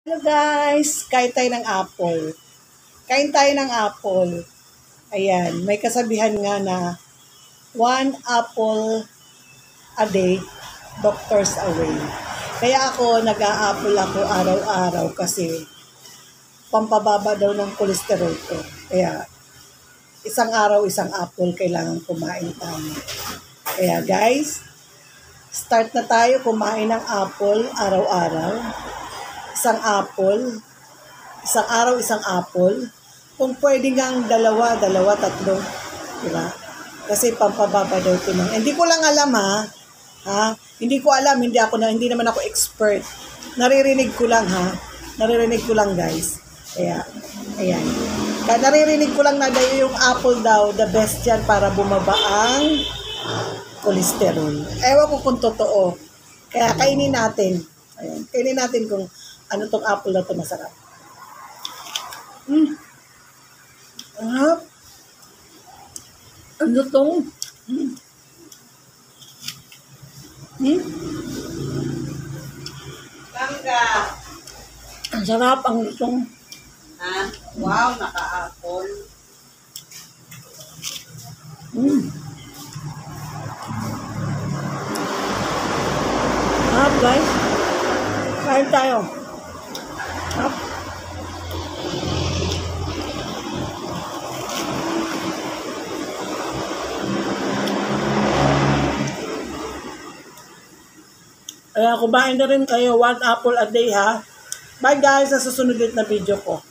Hello guys, kain tayo ng apple. Kain tayo ng apple. Ayan, may kasabihan nga na one apple a day, doctors away. Kaya ako, nag-a-apple ako araw-araw kasi pampababa daw ng kolesterol ko. Kaya isang araw, isang apple kailangan kumain tayo. Kaya guys, start na tayo kumain ng apple araw-araw. Isang apple, isang araw, isang apple. Kung pwede ngang dalawa, tatlo. Diba? Kasi pampababa daw ito ng... Hindi ko lang alam ha. Hindi ko alam, hindi naman ako expert. Naririnig ko lang Naririnig ko lang guys. Kaya, ayan. Kaya naririnig ko lang na yung apple daw, the best yan para bumaba ang cholesterol. Ewan ko kung totoo. Kaya kainin natin. Ayan. Kainin natin kung ano tong apple na to masarap. Sarap. Ano tong? Bangga. Ang sarap ang lutong. Ha? Wow, naka-apple. Sarap guys. Kain tayo. Sarap. Kaya kumain na rin kayo, one apple a day ha. Bye guys, sa susunod ulit na video ko.